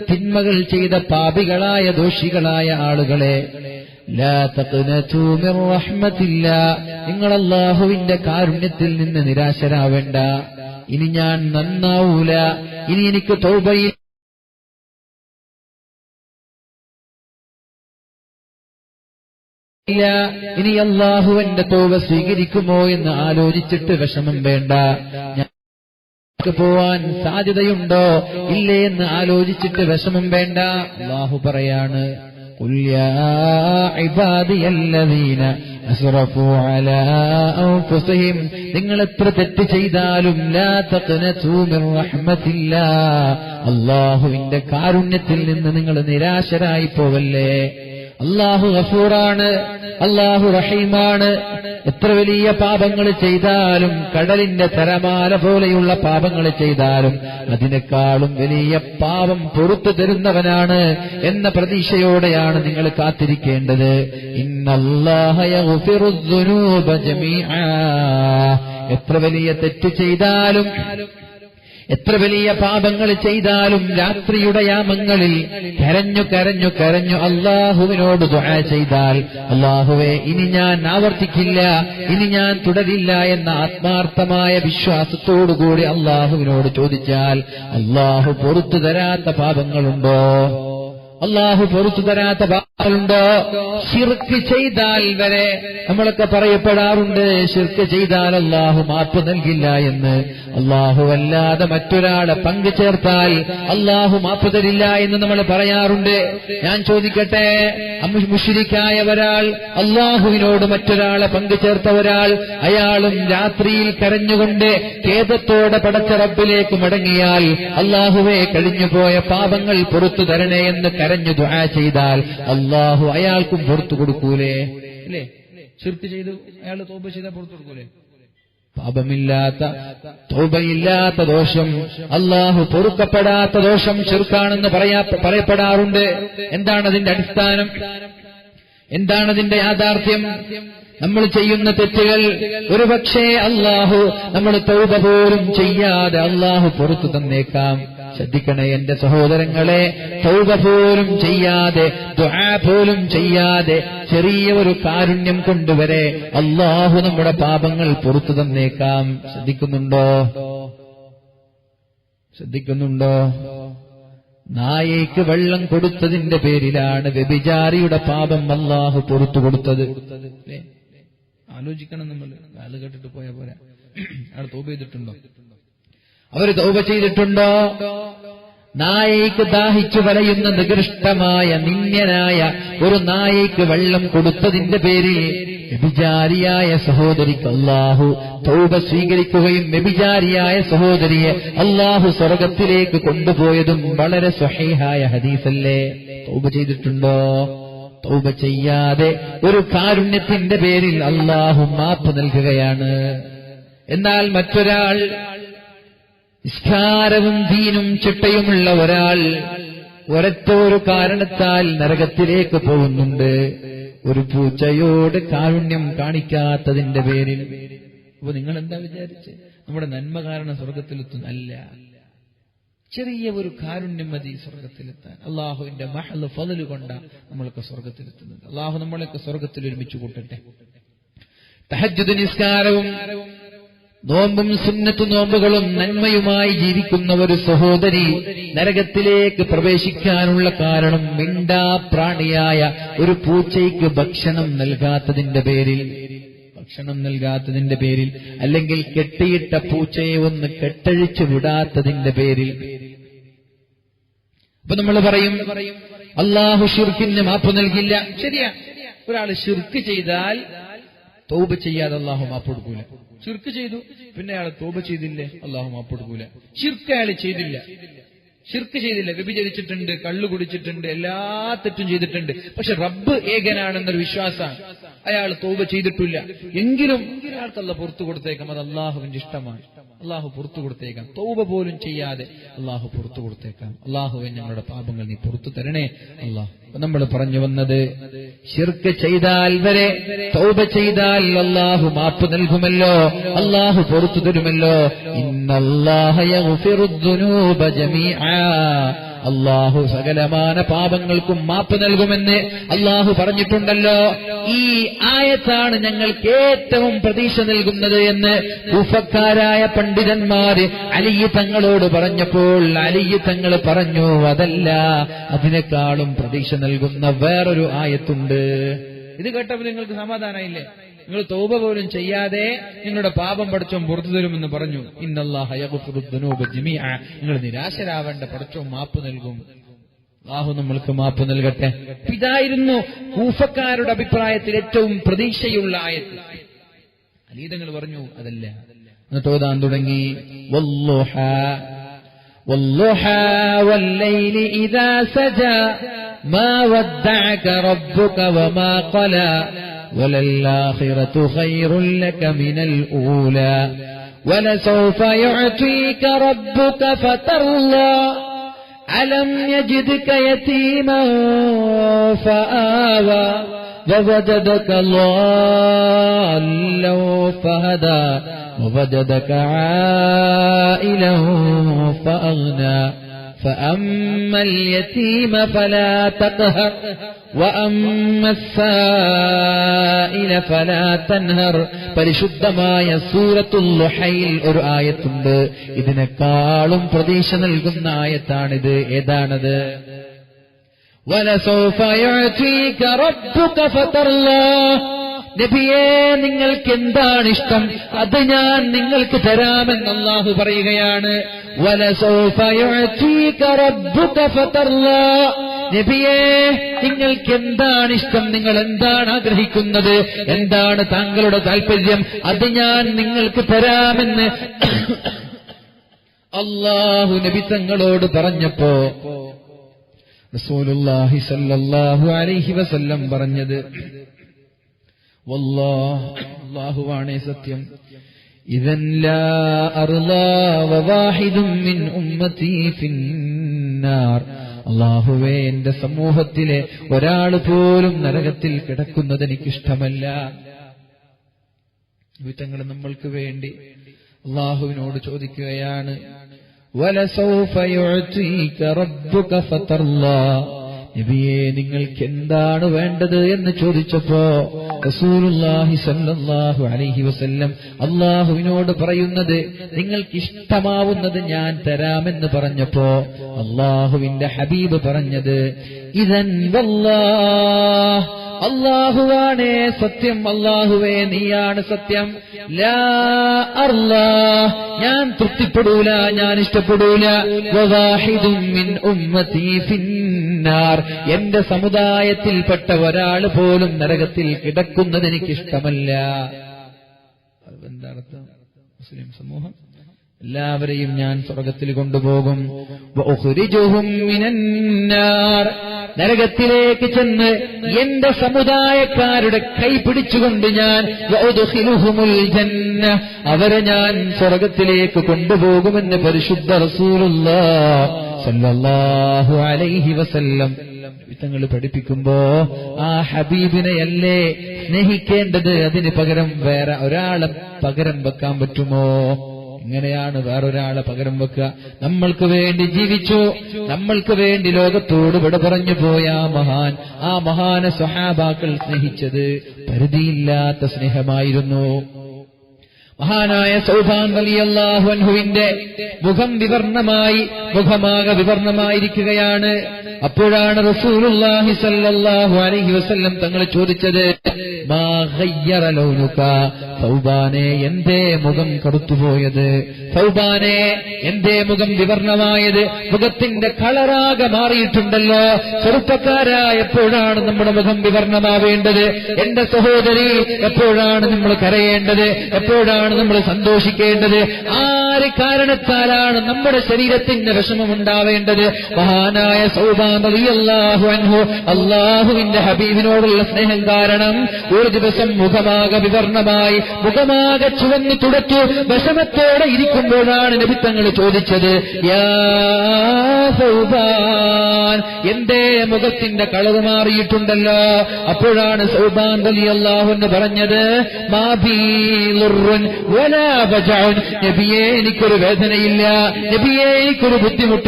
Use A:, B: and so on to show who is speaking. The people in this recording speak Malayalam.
A: തിന്മകൾ ചെയ്ത പാപികളായ ദോഷികളായ ആളുകളെ, ലാ തഖ്നതു മിർ റഹ്മത്തില്ലാ, നിങ്ങൾ അല്ലാഹുവിന്റെ കാരുണ്യത്തിൽ നിന്ന് നിരാശരാവേണ്ട. ഇനി ഞാൻ നന്നാവൂല, ഇനി എനിക്ക് തൗബയിൽ ഇനി അല്ലാഹു എന്റെ തൗബ സ്വീകരിക്കുമോ എന്ന് ആലോചിച്ചിട്ട് വിഷമം വേണ്ട. ഞാൻ പോവാൻ സാധ്യതയുണ്ടോ ഇല്ലേ എന്ന് ആലോചിച്ചിട്ട് വിഷമം വേണ്ട. അല്ലാഹു പറയാണ്, ഖുൽ യാ ഇബാദിയല്ലദീന അസ്റഫൂ അലാ അൻഫുസിഹിം, നിങ്ങൾ എത്ര തെറ്റ് ചെയ്താലും ലാ തഖ്നതു മിർ റഹ്മത്തില്ലാ, അല്ലാഹുവിന്റെ കാരുണ്യത്തിൽ നിന്ന് നിങ്ങൾ നിരാശരായി പോവല്ലേ. അല്ലാഹു ഗഫൂറാണ്, അല്ലാഹു റഹീമാണ്. എത്ര വലിയ പാപങ്ങൾ ചെയ്താലും, കടലിന്റെ തിരമാല പോലെയുള്ള പാപങ്ങൾ ചെയ്താലും അതിനേക്കാളും വലിയ പാപം പുറത്തു തരുന്നവനാണ് എന്ന പ്രതീക്ഷയോടെയാണ് നിങ്ങൾ കാത്തിരിക്കേണ്ടത്. ഇന്നല്ലാഹ യഗ്ഫിറുദ് ദുനൂബ ജമീആ, എത്ര വലിയ തെറ്റ് ചെയ്താലും, എത്ര വലിയ പാപങ്ങൾ ചെയ്താലും രാത്രിയുടെ യാമങ്ങളിൽ കരഞ്ഞു കരഞ്ഞു കരഞ്ഞു അല്ലാഹുവിനോട് ദുആ ചെയ്താൽ, അല്ലാഹുവേ ഇനി ഞാൻ ആവർത്തിക്കില്ല, ഇനി ഞാൻ തുടരില്ല എന്ന ആത്മാർത്ഥമായ വിശ്വാസത്തോടുകൂടി അല്ലാഹുവിനോട് ചോദിച്ചാൽ അല്ലാഹു പുറത്തു തരാത്ത പാപങ്ങളുണ്ടോ? അല്ലാഹു പുറത്തു തരാത്ത പാപങ്ങളുണ്ടോ? ശിർക്ക് ചെയ്താൽ വരെ നമ്മളൊക്കെ പറയപ്പെടാറുണ്ട്, ശിർക്ക് ചെയ്താൽ അല്ലാഹു മാപ്പ് നൽകില്ല എന്ന്. അല്ലാഹു അല്ലാതെ മറ്റൊരാളെ പങ്കു ചേർത്താൽ അല്ലാഹു മാപ്പ് തരില്ല എന്ന് നമ്മൾ പറയാറുണ്ട്. ഞാൻ ചോദിക്കട്ടെ, മുശ്രിക്കായ ഒരാൾ, അല്ലാഹുവിനോട് മറ്റൊരാളെ പങ്കു ചേർത്ത ഒരാൾ, അയാളും രാത്രിയിൽ കരഞ്ഞുകൊണ്ട് ഖേദത്തോടെ പടച്ച റബ്ബിലേക്ക് മടങ്ങിയാൽ, അല്ലാഹുവേ കഴിഞ്ഞുപോയ പാപങ്ങൾ പുറത്തു തരണേ എന്ന് കരഞ്ഞു ദുആ ചെയ്താൽ അല്ലാഹു അയാൾക്കും പുറത്തു കൊടുക്കൂലേ? അല്ലേ? ശിർക്ക് ചെയ്തു അയാൾ തൗബ ചെയ്താൽ പുറത്തു കൊടുക്കൂലേ? പാപമില്ലാത്ത, തൗബയില്ലാത്ത ദോഷം, അല്ലാഹു പൊറുക്കപ്പെടാത്ത ദോഷം ശിർക്കാണെന്ന് പറയപ്പെടാറുണ്ട്. എന്താണ് അതിന്റെ അടിസ്ഥാനം? എന്താണ് അതിന്റെ യാഥാർത്ഥ്യം? നമ്മൾ ചെയ്യുന്ന തെറ്റുകൾ ഒരുപക്ഷേ അല്ലാഹു നമ്മൾ തൗബ പോലും ചെയ്യാതെ അല്ലാഹു പുറത്തു തന്നേക്കാം. ശ്രദ്ധിക്കണേ എന്റെ സഹോദരങ്ങളെ, തൗബ പോലും ചെയ്യാതെ, ദുആ പോലും ചെയ്യാതെ, ചെറിയ ഒരു കാരുണ്യം കൊണ്ടുവരെ അല്ലാഹു നമ്മുടെ പാപങ്ങൾ പുറത്തു തന്നേക്കാം. ശ്രദ്ധിക്കുന്നുണ്ടോ? ശ്രദ്ധിക്കുന്നുണ്ടോ? നായയ്ക്ക് വെള്ളം കൊടുത്തതിന്റെ പേരിലാണ് വ്യഭിചാരിയുടെ പാപം അല്ലാഹു പുറത്തു കൊടുത്തത്. ആലോചിക്കണം നമ്മൾ. അത് കേട്ടിട്ട് പോയാ പോരാ. അയാൾ തൗബ ചെയ്തിട്ടുണ്ടോ? അവർ തൗബ ചെയ്തിട്ടുണ്ടോ? നായയ്ക്ക് ദാഹിച്ചു വലയുന്ന നികൃഷ്ടമായ, നിന്ദ്യനായ ഒരു നായയ്ക്ക് വെള്ളം കൊടുത്തതിന്റെ പേരിൽ വ്യഭിചാരിയായ സഹോദരിക്ക് അല്ലാഹു തൗബ സ്വീകരിക്കുകയും വ്യഭിചാരിയായ സഹോദരിയെ അല്ലാഹു സ്വർഗത്തിലേക്ക് കൊണ്ടുപോയതും വളരെ സ്വഹീഹായ ഹദീസല്ലേ? തൗബ ചെയ്തിട്ടുണ്ടോ? തൗബ ചെയ്യാതെ ഒരു കാരുണ്യത്തിന്റെ പേരിൽ അല്ലാഹു മാപ്പ് നൽകുകയാണ്. എന്നാൽ മറ്റൊരാൾ, നിസ്കാരവും ദീനും ചിട്ടയുമുള്ള ഒരാൾ ഒരൊറ്റ ഒരു കാരണത്താൽ നരകത്തിലേക്ക് പോകുന്നുണ്ട്, ഒരു പൂച്ചയോട് കാരുണ്യം കാണിക്കാത്തതിന്റെ പേരിൽ. അപ്പൊ നിങ്ങൾ എന്താ വിചാരിച്ച് നമ്മുടെ നന്മ കാരണം സ്വർഗത്തിലെത്തുന്നല്ല? ചെറിയ ഒരു കാരുണ്യം മതി സ്വർഗത്തിലെത്താൻ. അള്ളാഹുവിന്റെ മഹ്ള് ഫള് കൊണ്ട നമ്മളൊക്കെ സ്വർഗത്തിലെത്തുന്നത്. അള്ളാഹു നമ്മളൊക്കെ സ്വർഗത്തിൽ ഒരുമിച്ച് കൂട്ടട്ടെ. തഹജ്ജുദ് നിസ്കാരവും നോമ്പും സുന്നത്ത് നോമ്പുകളും നന്മയുമായി ജീവിക്കുന്ന ഒരു സഹോദരി നരകത്തിലേക്ക് പ്രവേശിക്കാനുള്ള കാരണം മിണ്ടാ പ്രാണിയായ ഒരു പൂച്ചയ്ക്ക് ഭക്ഷണം നൽകാത്തതിന്റെ പേരിൽ, അല്ലെങ്കിൽ കെട്ടിയിട്ട പൂച്ചയെ ഒന്ന് കെട്ടഴിച്ചു വിടാത്തതിന്റെ പേരിൽ. അപ്പൊ നമ്മൾ പറയും അല്ലാഹു ശിർക്കിന് മാപ്പ് നൽകില്ല. ശരിയാ, ഒരാൾ ശിർക്ക് ചെയ്താൽ തൗബ ചെയ്യാതെ അല്ലാഹു മാപ്പ് കൊടുക്കൂല. ശിർക്ക് ചെയ്തു, പിന്നെ അയാൾ തൗബ ചെയ്തില്ലേ, അല്ലാഹു മാപ്പ് കൊടുക്കൂല. ശിർക്ക് അയാൾ ചെയ്തില്ല, വ്യഭിചരിച്ചിട്ടുണ്ട്, കള്ളു കുടിച്ചിട്ടുണ്ട്, എല്ലാ തെറ്റും ചെയ്തിട്ടുണ്ട്. പക്ഷെ റബ്ബ് ഏകനാണെന്നൊരു വിശ്വാസമാണ്. അയാൾ തൗബ ചെയ്തിട്ടില്ല എങ്കിലും അയാൾക്ക് അല്ലാഹു പുറത്തു കൊടുത്തേക്കാം. അത് അല്ലാഹുവിന്റെ ഇഷ്ടമാണ്. അല്ലാഹു പുറത്തു കൊടുത്തേക്കാം. തൗബ പോലും ചെയ്യാതെ അല്ലാഹു പുറത്തു കൊടുത്തേക്കാം. അല്ലാഹുവേ ഞങ്ങളുടെ പാപങ്ങൾ നീ പുറത്തു തരണേ അല്ലാഹു. നമ്മൾ പറഞ്ഞു വന്നത്, ശിർക്ക് ചെയ്താൽ വരെ തൗബ ചെയ്താൽ അല്ലാഹു മാപ്പ് നൽകുമല്ലോ, അല്ലാഹു പുറത്തു തരുമല്ലോ. ഇന്നല്ലാഹ യഗ്ഫിറുദ് ദുനൂബ ജമീആ, അള്ളാഹു സകലമാന പാപങ്ങൾക്കും മാപ്പ് നൽകുമെന്ന് അള്ളാഹു പറഞ്ഞിട്ടുണ്ടല്ലോ. ഈ ആയത്താണ് ഞങ്ങൾക്ക് ഏറ്റവും പ്രതീക്ഷ നൽകുന്നത് എന്ന് കൂഫക്കാരായ പണ്ഡിതന്മാര് അലി തങ്ങളോട് പറഞ്ഞപ്പോൾ അലി തങ്ങൾ പറഞ്ഞു, അതല്ല, അതിനേക്കാളും പ്രതീക്ഷ നൽകുന്ന വേറൊരു ആയത്തുണ്ട്. ഇത് കേട്ടപ്പോൾ നിങ്ങൾക്ക് സമാധാനമായില്ലേ? നിങ്ങൾ തൗബ പോലും ചെയ്യാതെ നിങ്ങളുടെ പാപം പടച്ചോൻ പുറത്തു തരുമെന്ന് പറഞ്ഞു. ഇന്നല്ലാഹ യഗ്ഫിറു ദുനൂബ ജമീഅ. നിങ്ങൾ നിരാശരാവേണ്ട, പടച്ചോൻ മാപ്പ് നൽകും. അല്ലാഹു നമ്മൾക്ക് മാപ്പ് നൽകട്ടെ. ഇതായിരുന്നു കൂഫക്കാരുടെ അഭിപ്രായത്തിൽ ഏറ്റവും പ്രതീക്ഷയുള്ള ആയത്ത്. അലീതങ്ങൾ പറഞ്ഞു അതല്ല. എന്നിട്ട് ഓതാൻ തുടങ്ങി, വല്ലുഹാ വല്ലുഹാ വല്ലൈലി ഇദാ സജാ മാ വദ്ദഅക റബ്ബുക വമാ ഖലാ വലൽആഖിറതു ഖൈറുൻ ലക മിനൽ ഊലാ വലസൗഫ യുഅതീക റബ്ബുക ഫതർലാ അലം യജിദ്ക യതീമൻ ഫആവാ ووجدك ضالا فهدى ووجدك عائلا فأغنى فأما اليتيم فلا تقهر وأما السائل فلا تنهر. പരിശുദ്ധമായ സൂറത്തുൽ ലുഹയിൽ ഒരു ആയത്തുണ്ട്. ഇതിനേക്കാളും പ്രതീക്ഷ നൽകുന്ന ആയത്താണിത്. ഏതാണത്? വലസൗഫ യുഅതീക റബ്ബുക ഫതർലാ. നബിയേ, നിങ്ങൾക്ക് എന്താണ് ഇഷ്ടം അത് ഞാൻ നിങ്ങൾക്ക് തരാമെന്ന് അല്ലാഹു പറയുകയാണ്. വലസൗഫ യുഅതീക റബ്ബുക ഫതർലാ. നബിയേ, നിങ്ങൾക്ക് എന്താണ് ഇഷ്ടം, നിങ്ങൾ എന്താണ് ആഗ്രഹിക്കുന്നത്, എന്താണ് താങ്കളുടെ താല്പര്യം, അത് ഞാൻ നിങ്ങൾക്ക് തരാമെന്ന് അല്ലാഹു നബി തങ്ങളോട് പറഞ്ഞപ്പോ റസൂലുള്ളാഹി സ്വല്ലല്ലാഹു അലൈഹി വസല്ലം പറഞ്ഞത്, വല്ലാഹ്, അല്ലാഹുവാണേ സത്യം, ഇദൻ ലാ അർളാ വവാഹിദും മിൻ ഉമ്മതി ഫിന്നാർ. അല്ലാഹുവേ, എന്റെ സമൂഹത്തിലെ ഒരാൾ പോലും നരകത്തിൽ കിടക്കുന്നത് എനിക്കിഷ്ടമല്ല. വിധങ്ങൾ നമ്മൾക്ക് വേണ്ടി അല്ലാഹുവിനോട് ചോദിക്കുകയാണ്, വലസൗഫ യുഅതീക റബ്ബുക ഫതർലാ. നബിയേ, നിങ്ങൾക്ക് എന്താണ് വേണ്ടത് എന്ന് ചോദിച്ചപ്പോ റസൂലുള്ളാഹി സ്വല്ലല്ലാഹു അലൈഹി വസല്ലം അല്ലാഹുവിനോട് പറയുന്നത്, നിങ്ങൾക്ക് ഇഷ്ടമാവുന്നത് ഞാൻ തരാമെന്ന് പറഞ്ഞപ്പോ അല്ലാഹുവിന്റെ ഹബീബ് പറഞ്ഞത്, ഇദൻ വല്ലാഹ്, അല്ലാഹുവാണേ സത്യം, അല്ലാഹുവേ നീയാണ് സത്യം, ലാ അർളാ, ഞാൻ തൃപ്തിപ്പെടൂല, ഞാൻ ഇഷ്ടപ്പെടൂല, വവാഹിദും മിൻ ഉമ്മതി ഫിന്നാർ, എന്റെ സമുദായത്തിൽപ്പെട്ട ഒരാൾ പോലും നരകത്തിൽ കിടക്കുന്നത് എനിക്കിഷ്ടമല്ല. എന്താർത്ഥം? മുസ്ലിം സമൂഹം എല്ലാവരെയും ഞാൻ സ്വർഗത്തിൽ കൊണ്ടുപോകും. വഉഖ്രിജുഹും മിനന്നാർ, നരകത്തിലേക്ക് ചെന്ന് എന്റെ സമുദായക്കാരുടെ കൈ പിടിച്ചുകൊണ്ട് ഞാൻ വഉദ്ഖിലുഹുമുൽ ജന്ന, അവരെ ഞാൻ സ്വർഗത്തിലേക്ക് കൊണ്ടുപോകുമെന്ന് പരിശുദ്ധ റസൂലുള്ളാഹി സ്വല്ലല്ലാഹു അലൈഹി വസല്ലം തങ്ങൾ പഠിപ്പിക്കുമ്പോ ആ ഹബീബിനെയല്ലേ സ്നേഹിക്കേണ്ടത്? അതിന് പകരം വേറെ ഒരാളെ പകരം വെക്കാൻ പറ്റുമോ? ഇങ്ങനെയാണ് വേറൊരാളെ പകരം വെക്കുക. നമ്മൾക്ക് വേണ്ടി ജീവിച്ചു, നമ്മൾക്ക് വേണ്ടി ലോകത്തോട് വിട പറഞ്ഞു പോയ ആ മഹാനെ സ്വഹാബാക്കൾ സ്നേഹിച്ചത് പരിധിയില്ലാത്ത സ്നേഹമായിരുന്നു. മഹാനായ സൗബാൻ റളിയല്ലാഹു അൻഹുവിന്റെ മുഖം മുഖമാകെ വിവർണമായിരിക്കുകയാണ്. അപ്പോഴാണ് റസൂലുള്ളാഹി സ്വല്ലല്ലാഹു അലൈഹി വസല്ലം തങ്ങൾ ചോദിച്ചത്, മാ ഖയ്യറ ലൗനുക, സൗബാനെ എന്തേ മുഖം കറുത്തുപോയത്, സൗബാനെ എന്തേ മുഖം വിവർണമായത്, മുഖത്തിന്റെ കളറാകെ മാറിയിട്ടുണ്ടല്ലോ. ചെറുപ്പക്കാരായ എപ്പോഴാണ് നമ്മുടെ മുഖം വിവർണമാവേണ്ടത്? എന്റെ സഹോദരി, എപ്പോഴാണ് നമ്മൾ കരയേണ്ടത്? എപ്പോഴാണ് നമ്മൾ സന്തോഷിക്കേണ്ടത്? ആര് കാരണത്താലാണ് നമ്മുടെ ശരീരത്തിന് വിഷമമുണ്ടാവേണ്ടത്? മഹാനായ സൗബാൻ റളിയല്ലാഹു അൻഹു അല്ലാഹുവിന്റെ ഹബീബിനോടുള്ള സ്നേഹം കാരണം ഒരു ദിവസം മുഖമാകെ വിവർണമായി, മുഖമാകെ ചുവന്നു തുടച്ചു വിഷമത്തോടെ ഇരിക്കുമ്പോഴാണ് നബി തങ്ങൾ ചോദിച്ചത്, യാ സൗബാൻ, എന്തേ മുഖത്തിന്റെ കളർ മാറിയിട്ടുണ്ടല്ലോ? അപ്പോഴാണ് സൗബാൻ റളിയല്ലാഹു അൻഹു പറഞ്ഞത്, മാ ബീ ളുർറുൻ വലാ വജഉൻ, നബിയേ എനിക്കൊരു വേദനയില്ല, നബിയേ എനിക്കൊരു ബുദ്ധിമുട്ടില്ല.